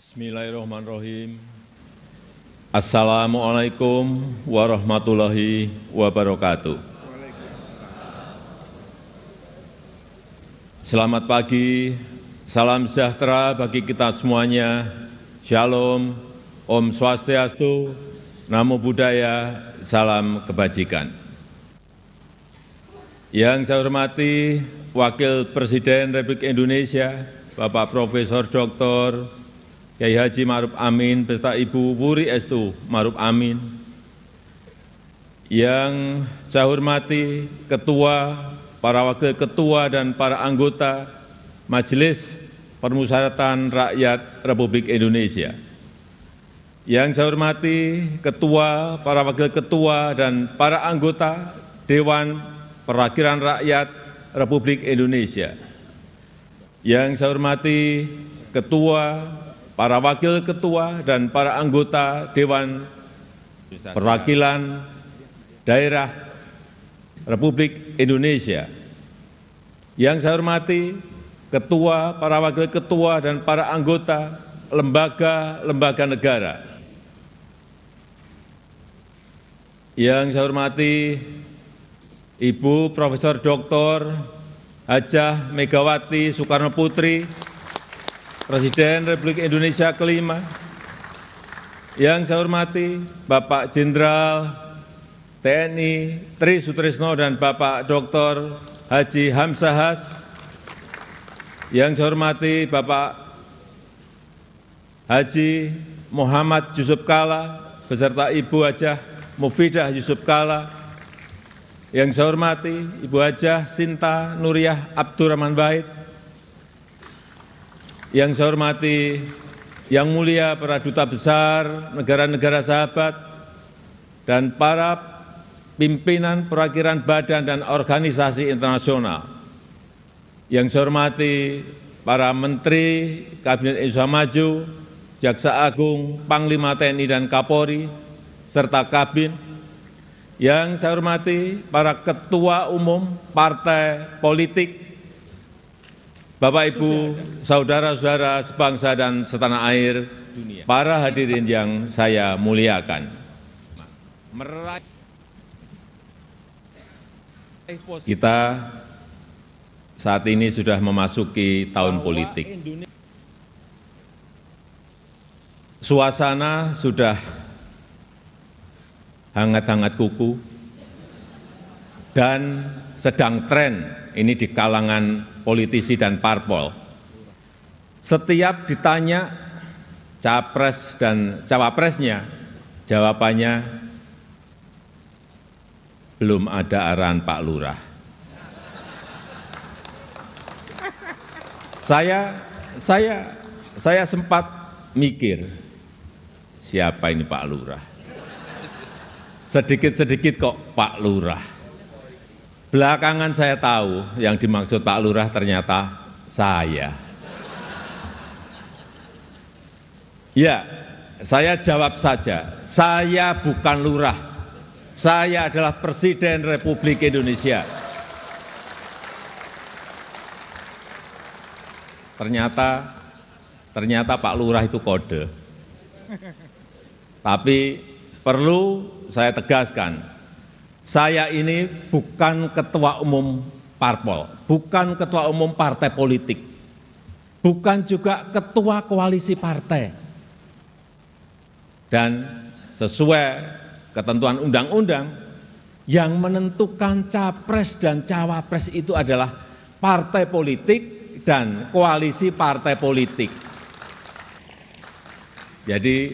Bismillahirrahmanirrahim. Assalamualaikum warahmatullahi wabarakatuh. Selamat pagi, salam sejahtera bagi kita semuanya. Shalom, Om Swastiastu, Namo Buddhaya, salam kebajikan. Yang saya hormati Wakil Presiden Republik Indonesia, Bapak Profesor Dr. Kiai Haji Ma'ruf Amin beserta Ibu Wuri Estu Ma'ruf Amin. Yang saya hormati Ketua, para Wakil Ketua dan para anggota Majelis Permusyawaratan Rakyat Republik Indonesia. Yang saya hormati Ketua, para Wakil Ketua dan para anggota Dewan Perwakilan Rakyat Republik Indonesia. Yang saya hormati Ketua, para Wakil Ketua dan para anggota Dewan Perwakilan Daerah Republik Indonesia. Yang saya hormati Ketua, para Wakil Ketua dan para anggota lembaga-lembaga negara. Yang saya hormati Ibu Profesor Dr. Hajah Megawati Soekarno Putri, Presiden Republik Indonesia kelima. Yang saya hormati Bapak Jenderal TNI Tri Sutrisno dan Bapak Dr. Haji Hamzahas. Yang saya hormati Bapak Haji Muhammad Yusuf Kalla beserta Ibu Hajah Mufidah Yusuf Kalla. Yang saya hormati Ibu Hajah Sinta Nuriyah Abdurrahman Wahid. Yang saya hormati Yang Mulia para Duta Besar negara-negara sahabat dan para pimpinan perwakilan badan dan organisasi internasional. Yang saya hormati para Menteri Kabinet Indonesia Maju, Jaksa Agung, Panglima TNI dan Kapolri, serta Kabin. Yang saya hormati para Ketua Umum Partai Politik, Bapak, Ibu, saudara-saudara sebangsa dan setanah air, para hadirin yang saya muliakan. Kita saat ini sudah memasuki tahun politik. Suasana sudah hangat-hangat kuku dan sedang tren ini di kalangan politisi dan parpol. Setiap ditanya capres dan cawapresnya, jawabannya belum ada arahan Pak Lurah. Saya sempat mikir, siapa ini Pak Lurah? Sedikit-sedikit kok Pak Lurah. Belakangan saya tahu yang dimaksud Pak Lurah ternyata saya. Ya, saya jawab saja, saya bukan lurah, saya adalah Presiden Republik Indonesia. Ternyata Pak Lurah itu kode. Tapi perlu saya tegaskan, saya ini bukan ketua umum parpol, bukan ketua umum partai politik, bukan juga ketua koalisi partai. Dan sesuai ketentuan undang-undang, yang menentukan capres dan cawapres itu adalah partai politik dan koalisi partai politik. Jadi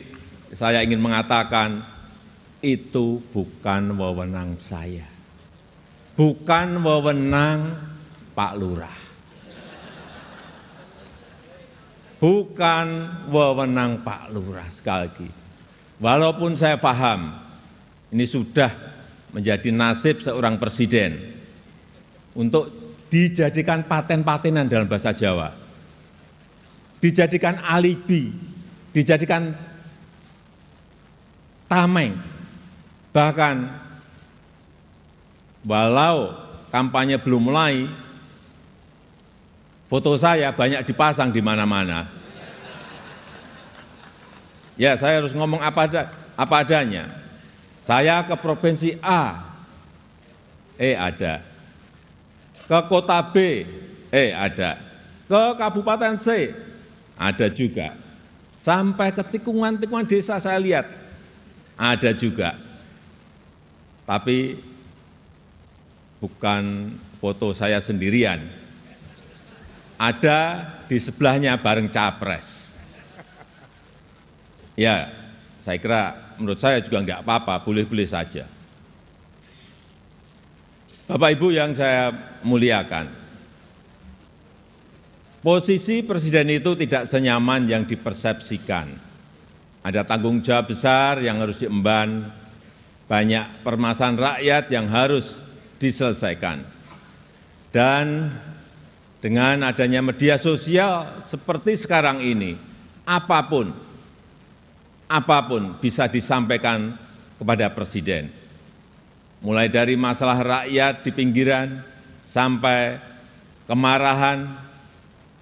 saya ingin mengatakan, itu bukan wewenang saya, bukan wewenang Pak Lurah, bukan wewenang Pak Lurah. Sekali lagi, walaupun saya paham ini sudah menjadi nasib seorang presiden untuk dijadikan paten-patenan dalam bahasa Jawa, dijadikan alibi, dijadikan tameng. Bahkan walau kampanye belum mulai, foto saya banyak dipasang di mana-mana. Ya, saya harus ngomong apa adanya. Saya ke provinsi A, ada. Ke kota B, ada. Ke kabupaten C, ada juga. Sampai ke tikungan-tikungan desa saya lihat, ada juga. Tapi bukan foto saya sendirian. Ada di sebelahnya bareng capres. Ya, saya kira menurut saya juga enggak apa-apa, boleh-boleh saja. Bapak Ibu yang saya muliakan, posisi presiden itu tidak senyaman yang dipersepsikan. Ada tanggung jawab besar yang harus diemban, banyak permasalahan rakyat yang harus diselesaikan. Dan dengan adanya media sosial seperti sekarang ini, apapun bisa disampaikan kepada presiden. Mulai dari masalah rakyat di pinggiran, sampai kemarahan,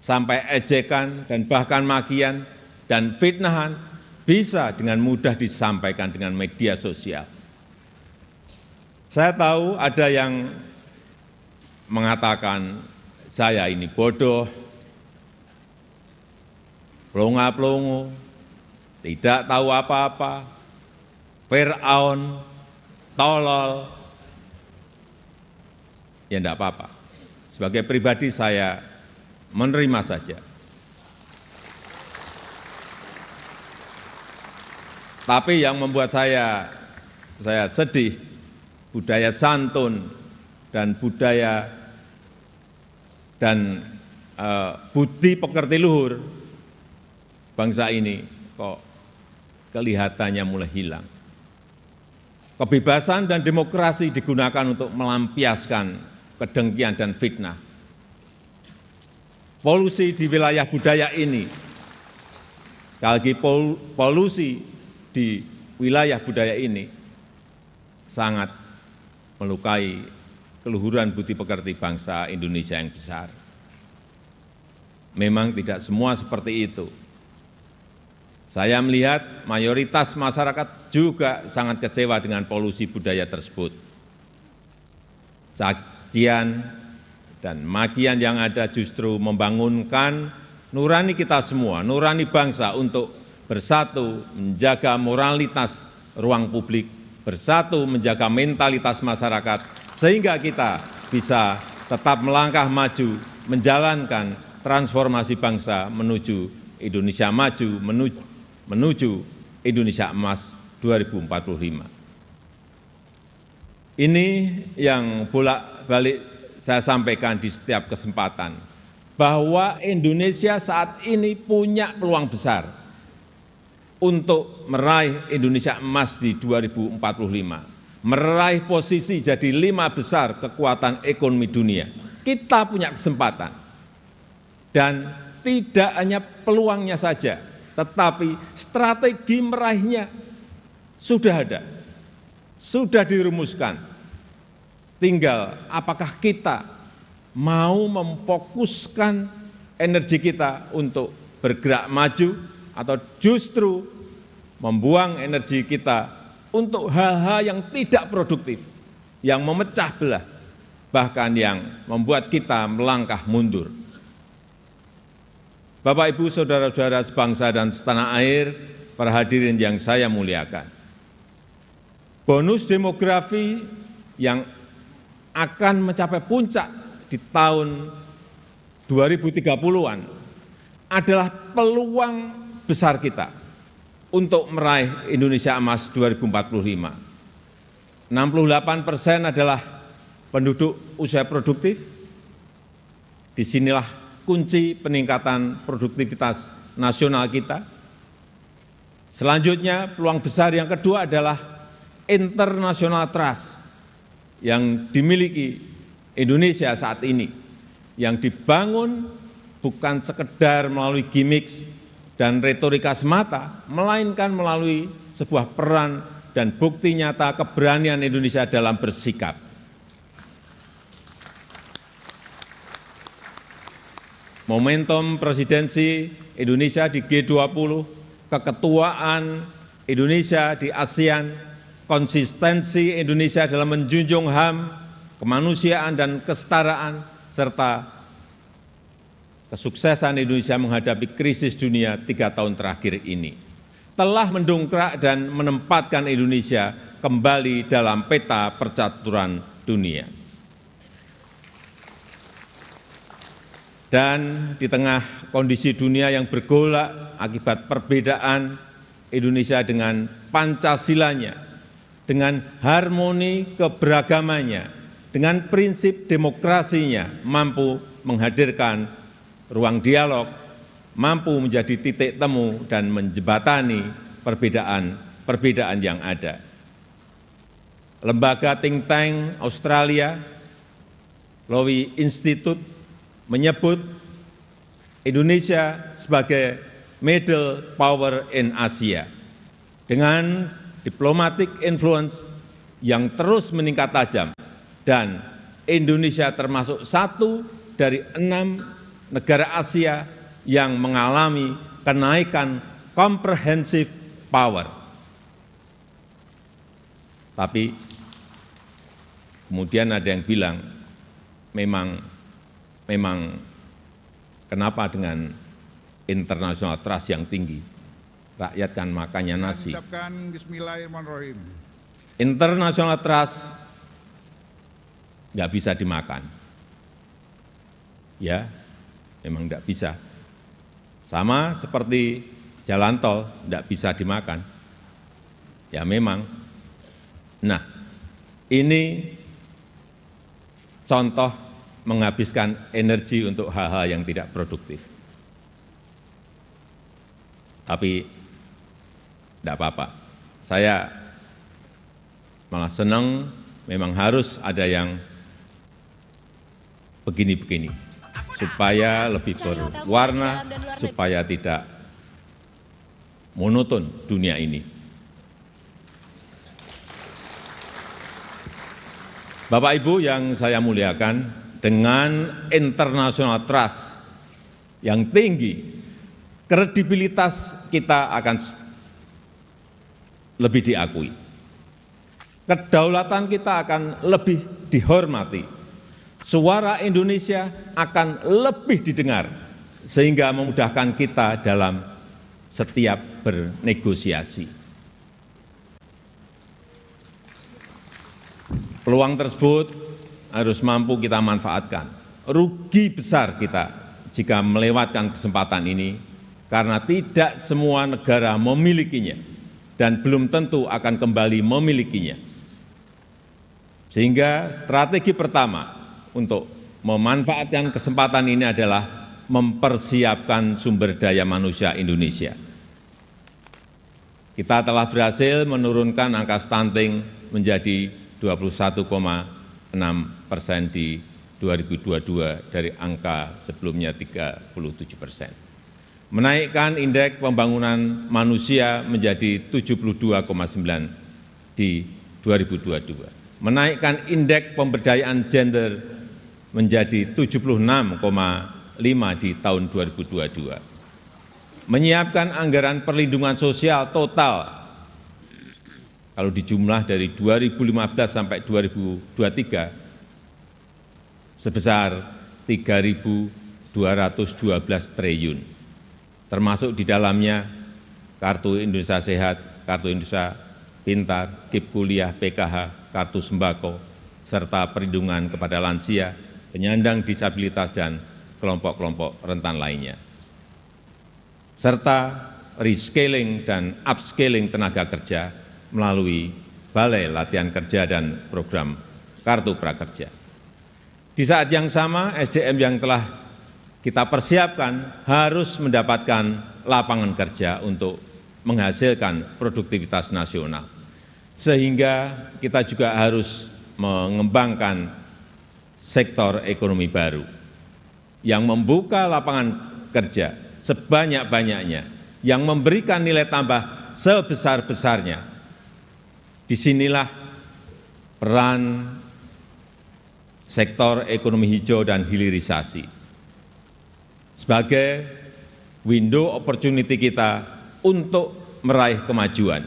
sampai ejekan, dan bahkan makian, dan fitnahan, bisa dengan mudah disampaikan dengan media sosial. Saya tahu ada yang mengatakan saya ini bodoh, pelongo-pelongo, tidak tahu apa-apa, Fir'aun, tolol. Ya enggak apa-apa. Sebagai pribadi saya menerima saja. Tapi yang membuat saya sedih, budaya santun dan budaya dan budi pekerti luhur bangsa ini kok kelihatannya mulai hilang. Kebebasan dan demokrasi digunakan untuk melampiaskan kedengkian dan fitnah. Polusi di wilayah budaya ini, sekali lagi polusi di wilayah budaya ini sangat melukai keluhuran budi pekerti bangsa Indonesia yang besar. Memang tidak semua seperti itu. Saya melihat mayoritas masyarakat juga sangat kecewa dengan polusi budaya tersebut. Cacian dan makian yang ada justru membangunkan nurani kita semua, nurani bangsa untuk bersatu menjaga moralitas ruang publik, bersatu menjaga mentalitas masyarakat, sehingga kita bisa tetap melangkah maju, menjalankan transformasi bangsa menuju Indonesia maju, menuju Indonesia emas 2045. Ini yang bolak-balik saya sampaikan di setiap kesempatan, bahwa Indonesia saat ini punya peluang besar untuk meraih Indonesia emas di 2045, meraih posisi jadi 5 besar kekuatan ekonomi dunia. Kita punya kesempatan, dan tidak hanya peluangnya saja, tetapi strategi meraihnya sudah ada, sudah dirumuskan. Tinggal apakah kita mau memfokuskan energi kita untuk bergerak maju, atau justru membuang energi kita untuk hal-hal yang tidak produktif, yang memecah belah, bahkan yang membuat kita melangkah mundur. Bapak, Ibu, saudara-saudara sebangsa dan setanah air, para hadirin yang saya muliakan. Bonus demografi yang akan mencapai puncak di tahun 2030-an adalah peluang besar kita untuk meraih Indonesia emas 2045. 68% adalah penduduk usia produktif. Disinilah kunci peningkatan produktivitas nasional kita. Selanjutnya, peluang besar yang kedua adalah international trust yang dimiliki Indonesia saat ini, yang dibangun bukan sekedar melalui gimmick dan retorika semata, melainkan melalui sebuah peran dan bukti nyata keberanian Indonesia dalam bersikap. Momentum presidensi Indonesia di G20 keketuaan Indonesia di ASEAN, konsistensi Indonesia dalam menjunjung HAM, kemanusiaan dan kesetaraan, serta kesuksesan Indonesia menghadapi krisis dunia 3 tahun terakhir ini telah mendongkrak dan menempatkan Indonesia kembali dalam peta percaturan dunia. Dan di tengah kondisi dunia yang bergolak akibat perbedaan Indonesia dengan Pancasilanya, dengan harmoni keberagamannya, dengan prinsip demokrasinya, mampu menghadirkan ruang dialog, mampu menjadi titik temu dan menjembatani perbedaan yang ada. Lembaga think tank Australia, Lowy Institute, menyebut Indonesia sebagai middle power in Asia dengan diplomatic influence yang terus meningkat tajam, dan Indonesia termasuk satu dari 6 negara Asia yang mengalami kenaikan comprehensive power. Tapi kemudian ada yang bilang, memang kenapa dengan international trust yang tinggi, rakyat kan makannya nasi. Bismillahirrahmanirrahim. International trust nggak bisa dimakan. Ya, memang nggak bisa. Sama seperti jalan tol nggak bisa dimakan. Ya memang. Nah, ini contoh menghabiskan energi untuk hal-hal yang tidak produktif. Tapi tidak apa-apa. Saya malah senang, memang harus ada yang begini-begini, supaya lebih berwarna, supaya tidak monoton dunia ini. Bapak Ibu yang saya muliakan, dengan international trust yang tinggi, kredibilitas kita akan lebih diakui. Kedaulatan kita akan lebih dihormati. Suara Indonesia akan lebih didengar, sehingga memudahkan kita dalam setiap bernegosiasi. Peluang tersebut harus mampu kita manfaatkan. Rugi besar kita jika melewatkan kesempatan ini, karena tidak semua negara memilikinya dan belum tentu akan kembali memilikinya. Sehingga strategi pertama untuk memanfaatkan kesempatan ini adalah mempersiapkan sumber daya manusia Indonesia. Kita telah berhasil menurunkan angka stunting menjadi 21,6% di 2022 dari angka sebelumnya 37%. Menaikkan indeks pembangunan manusia menjadi 72,9 di 2022. Menaikkan indeks pemberdayaan gender menjadi 76,5 di tahun 2022. Menyiapkan anggaran perlindungan sosial total kalau dijumlah dari 2015 sampai 2023 sebesar 3.212 triliun, termasuk di dalamnya Kartu Indonesia Sehat, Kartu Indonesia Pintar, KIP Kuliah, PKH, Kartu Sembako, serta perlindungan kepada lansia, penyandang disabilitas, dan kelompok-kelompok rentan lainnya, serta rescaling dan upscaling tenaga kerja melalui Balai Latihan Kerja dan program Kartu Prakerja. Di saat yang sama, SDM yang telah kita persiapkan harus mendapatkan lapangan kerja untuk menghasilkan produktivitas nasional. Sehingga kita juga harus mengembangkan sektor ekonomi baru yang membuka lapangan kerja sebanyak-banyaknya, yang memberikan nilai tambah sebesar-besarnya. Disinilah peran sektor ekonomi hijau dan hilirisasi sebagai window opportunity kita untuk meraih kemajuan.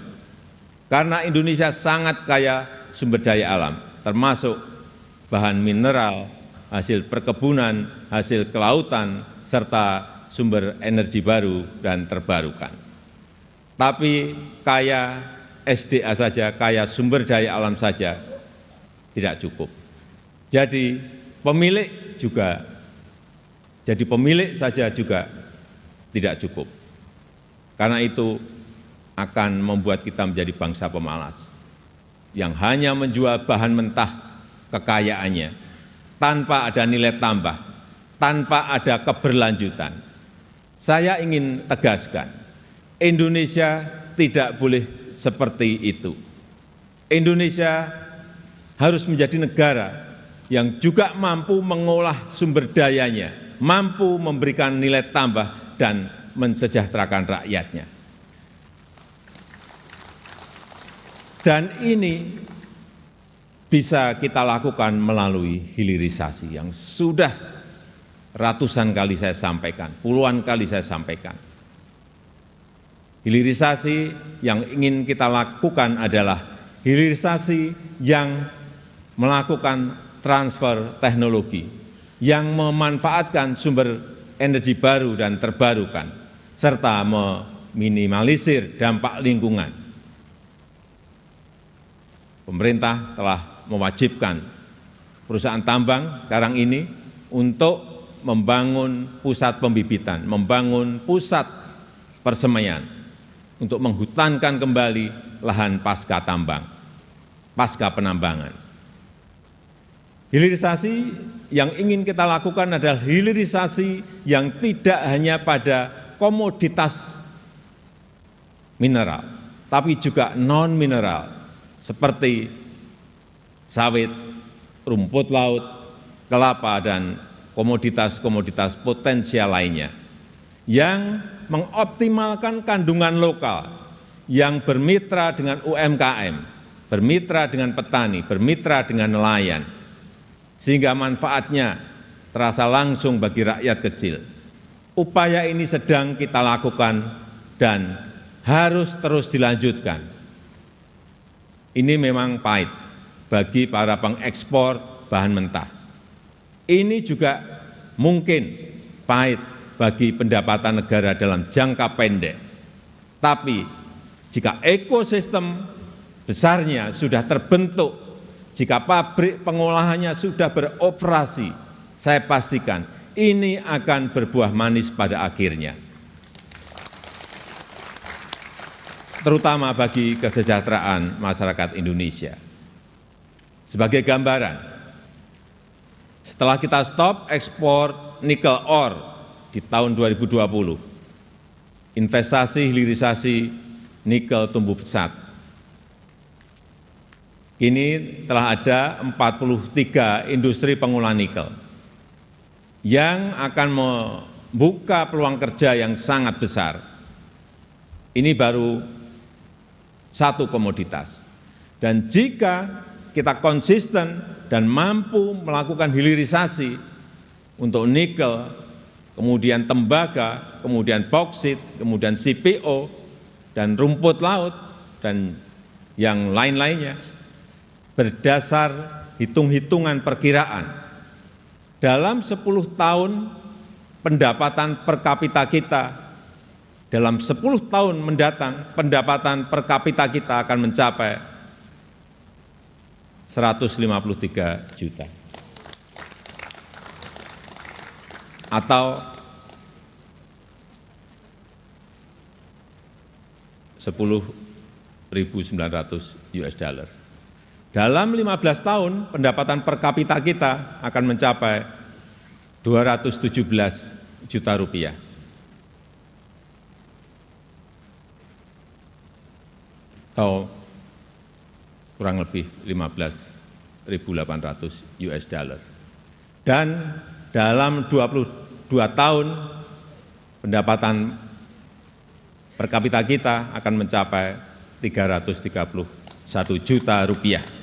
Karena Indonesia sangat kaya sumber daya alam, termasuk bahan mineral, hasil perkebunan, hasil kelautan, serta sumber energi baru dan terbarukan. Tapi kaya SDA saja, kaya sumber daya alam saja tidak cukup. Jadi pemilik saja juga tidak cukup. Karena itu akan membuat kita menjadi bangsa pemalas yang hanya menjual bahan mentah kekayaannya tanpa ada nilai tambah, tanpa ada keberlanjutan. Saya ingin tegaskan, Indonesia tidak boleh seperti itu. Indonesia harus menjadi negara yang juga mampu mengolah sumber dayanya, mampu memberikan nilai tambah dan mensejahterakan rakyatnya. Dan ini bisa kita lakukan melalui hilirisasi yang sudah ratusan kali saya sampaikan, puluhan kali saya sampaikan. Hilirisasi yang ingin kita lakukan adalah hilirisasi yang melakukan transfer teknologi, yang memanfaatkan sumber energi baru dan terbarukan, serta meminimalisir dampak lingkungan. Pemerintah telah mewajibkan perusahaan tambang sekarang ini untuk membangun pusat pembibitan, membangun pusat persemaian, untuk menghutankan kembali lahan pasca tambang, pasca penambangan. Hilirisasi yang ingin kita lakukan adalah hilirisasi yang tidak hanya pada komoditas mineral, tapi juga non-mineral, seperti sawit, rumput laut, kelapa, dan komoditas-komoditas potensial lainnya, yang mengoptimalkan kandungan lokal, yang bermitra dengan UMKM, bermitra dengan petani, bermitra dengan nelayan, sehingga manfaatnya terasa langsung bagi rakyat kecil. Upaya ini sedang kita lakukan dan harus terus dilanjutkan. Ini memang pahit bagi para pengekspor bahan mentah. Ini juga mungkin pahit bagi pendapatan negara dalam jangka pendek. Tapi jika ekosistem besarnya sudah terbentuk, jika pabrik pengolahannya sudah beroperasi, saya pastikan ini akan berbuah manis pada akhirnya. Terutama bagi kesejahteraan masyarakat Indonesia. Sebagai gambaran, setelah kita stop ekspor nikel ore di tahun 2020, investasi hilirisasi nikel tumbuh pesat. Kini telah ada 43 industri pengolahan nikel yang akan membuka peluang kerja yang sangat besar. Ini baru satu komoditas. Dan jika kita konsisten dan mampu melakukan hilirisasi untuk nikel, kemudian tembaga, kemudian bauksit, kemudian CPO, dan rumput laut, dan yang lain-lainnya, berdasar hitung-hitungan perkiraan, dalam 10 tahun pendapatan per kapita kita, dalam 10 tahun mendatang, pendapatan per kapita kita akan mencapai 153 juta. Atau 10.900 US dollar. Dalam 15 tahun, pendapatan per kapita kita akan mencapai 217 juta rupiah. Atau kurang lebih 15.800 US dollar. Dan dalam 22 tahun, pendapatan per kapita kita akan mencapai 331 juta rupiah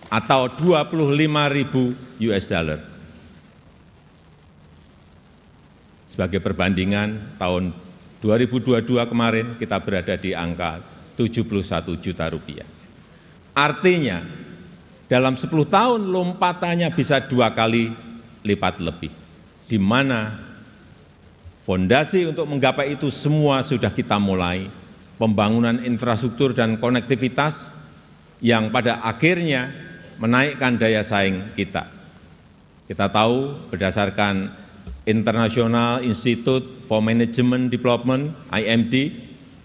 atau 25.000 US dollar. Sebagai perbandingan, tahun 2022 kemarin kita berada di angka 71 juta rupiah. Artinya, dalam 10 tahun lompatannya bisa 2 kali lipat lebih, di mana fondasi untuk menggapai itu semua sudah kita mulai, pembangunan infrastruktur dan konektivitas yang pada akhirnya menaikkan daya saing kita. Kita tahu berdasarkan International Institute for Management Development, IMD,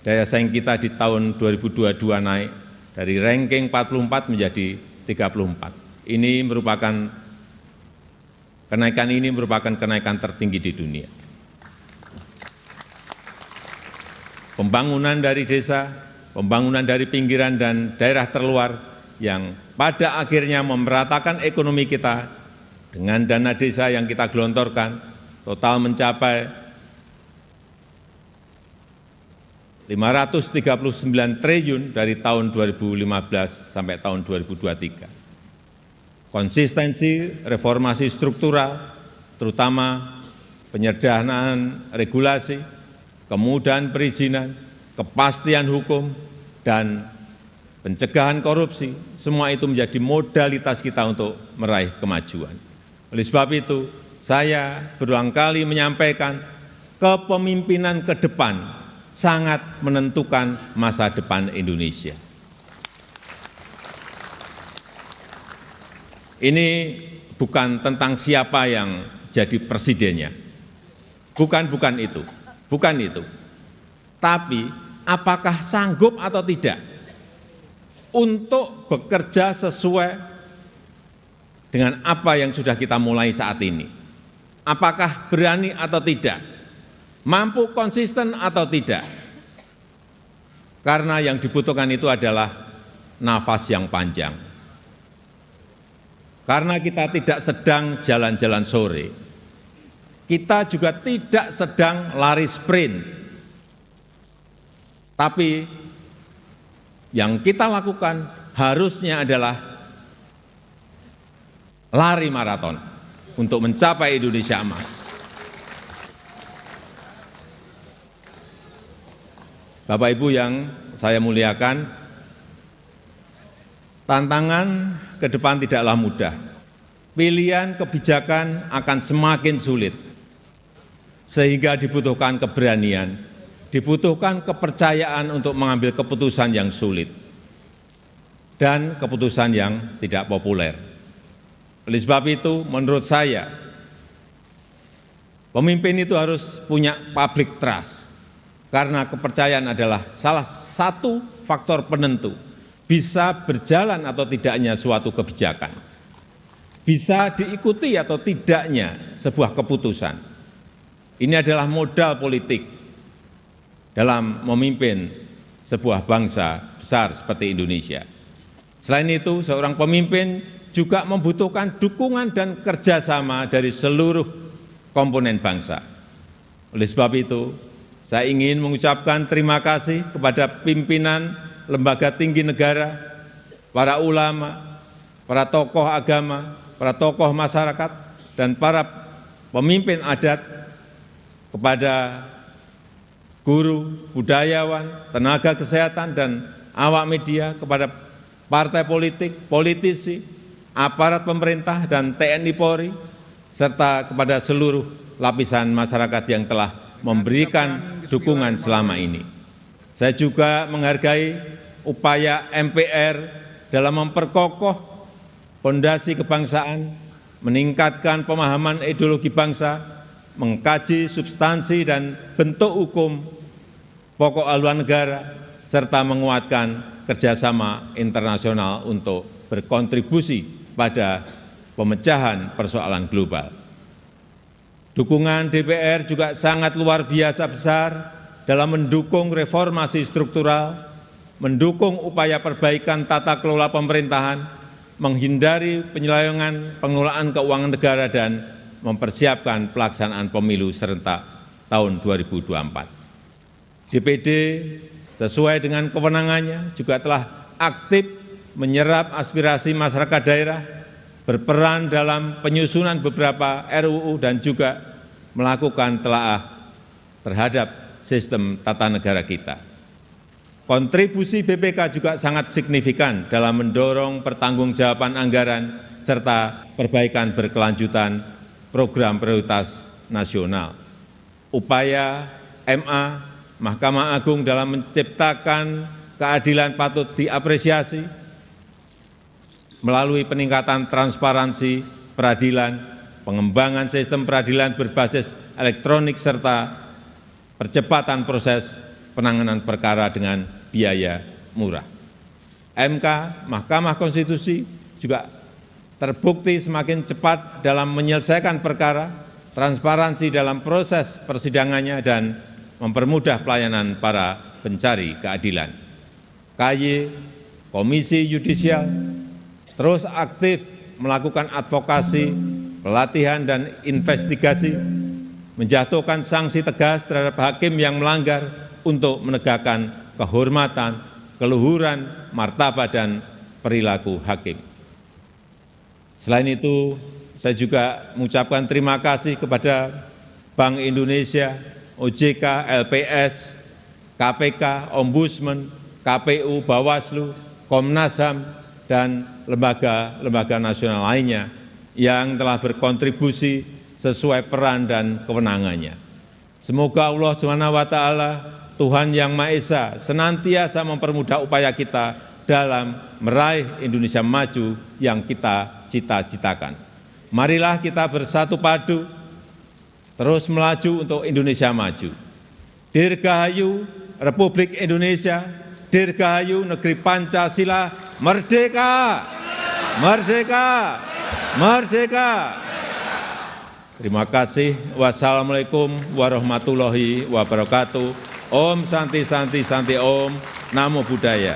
daya saing kita di tahun 2022 naik dari ranking 44 menjadi 34. Kenaikan ini merupakan kenaikan tertinggi di dunia. Pembangunan dari desa, pembangunan dari pinggiran dan daerah terluar yang pada akhirnya memeratakan ekonomi kita dengan dana desa yang kita gelontorkan total mencapai 539 triliun dari tahun 2015 sampai tahun 2023. Konsistensi reformasi struktural, terutama penyederhanaan regulasi, kemudahan perizinan, kepastian hukum, dan pencegahan korupsi, semua itu menjadi modalitas kita untuk meraih kemajuan. Oleh sebab itu, saya berulang kali menyampaikan kepemimpinan ke depan sangat menentukan masa depan Indonesia. Ini bukan tentang siapa yang jadi presidennya. Bukan itu. Tapi apakah sanggup atau tidak untuk bekerja sesuai dengan apa yang sudah kita mulai saat ini. Apakah berani atau tidak, mampu konsisten atau tidak. Karena yang dibutuhkan itu adalah nafas yang panjang. Karena kita tidak sedang jalan-jalan sore, kita juga tidak sedang lari sprint. Tapi yang kita lakukan harusnya adalah lari maraton untuk mencapai Indonesia emas. Bapak Ibu yang saya muliakan, tantangan ke depan tidaklah mudah. Pilihan kebijakan akan semakin sulit, sehingga dibutuhkan keberanian, dibutuhkan kepercayaan untuk mengambil keputusan yang sulit dan keputusan yang tidak populer. Oleh sebab itu, menurut saya, pemimpin itu harus punya public trust, karena kepercayaan adalah salah satu faktor penentu bisa berjalan atau tidaknya suatu kebijakan, bisa diikuti atau tidaknya sebuah keputusan. Ini adalah modal politik dalam memimpin sebuah bangsa besar seperti Indonesia. Selain itu, seorang pemimpin juga membutuhkan dukungan dan kerjasama dari seluruh komponen bangsa. Oleh sebab itu, saya ingin mengucapkan terima kasih kepada pimpinan lembaga tinggi negara, para ulama, para tokoh agama, para tokoh masyarakat, dan para pemimpin adat, kepada guru, budayawan, tenaga kesehatan, dan awak media, kepada partai politik, politisi, aparat pemerintah dan TNI Polri, serta kepada seluruh lapisan masyarakat yang telah memberikan dukungan selama ini. Saya juga menghargai upaya MPR dalam memperkokoh fondasi kebangsaan, meningkatkan pemahaman ideologi bangsa, mengkaji substansi dan bentuk hukum pokok haluan negara, serta menguatkan kerjasama internasional untuk berkontribusi pada pemecahan persoalan global. Dukungan DPR juga sangat luar biasa besar dalam mendukung reformasi struktural, mendukung upaya perbaikan tata kelola pemerintahan, menghindari penyelewengan pengelolaan keuangan negara, dan mempersiapkan pelaksanaan pemilu serentak tahun 2024. DPD sesuai dengan kewenangannya juga telah aktif menyerap aspirasi masyarakat daerah, berperan dalam penyusunan beberapa RUU, dan juga melakukan telaah terhadap sistem tata negara kita. Kontribusi BPK juga sangat signifikan dalam mendorong pertanggungjawaban anggaran serta perbaikan berkelanjutan program prioritas nasional. Upaya MA, Mahkamah Agung dalam menciptakan keadilan patut diapresiasi melalui peningkatan transparansi peradilan, pengembangan sistem peradilan berbasis elektronik, serta percepatan proses penanganan perkara dengan biaya murah. MK, Mahkamah Konstitusi juga terbukti semakin cepat dalam menyelesaikan perkara, transparansi dalam proses persidangannya, dan mempermudah pelayanan para pencari keadilan. KY, Komisi Yudisial, terus aktif melakukan advokasi, pelatihan, dan investigasi, menjatuhkan sanksi tegas terhadap hakim yang melanggar untuk menegakkan kehormatan, keluhuran, martabat, dan perilaku hakim. Selain itu, saya juga mengucapkan terima kasih kepada Bank Indonesia, OJK, LPS, KPK, Ombudsman, KPU, Bawaslu, Komnas HAM, dan lembaga-lembaga nasional lainnya yang telah berkontribusi sesuai peran dan kewenangannya. Semoga Allah SWT, Tuhan Yang Maha Esa, senantiasa mempermudah upaya kita dalam meraih Indonesia maju yang kita cita-citakan. Marilah kita bersatu padu, terus melaju untuk Indonesia maju. Dirgahayu Republik Indonesia, Dirgahayu Negeri Pancasila, merdeka! Merdeka! Merdeka! Terima kasih. Wassalamualaikum warahmatullahi wabarakatuh. Om Santi Santi Santi Om. Namo Buddhaya.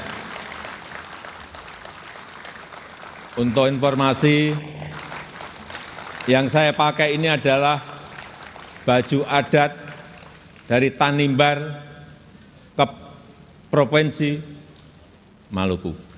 Untuk informasi, yang saya pakai ini adalah baju adat dari Tanimbar ke Provinsi Maluku.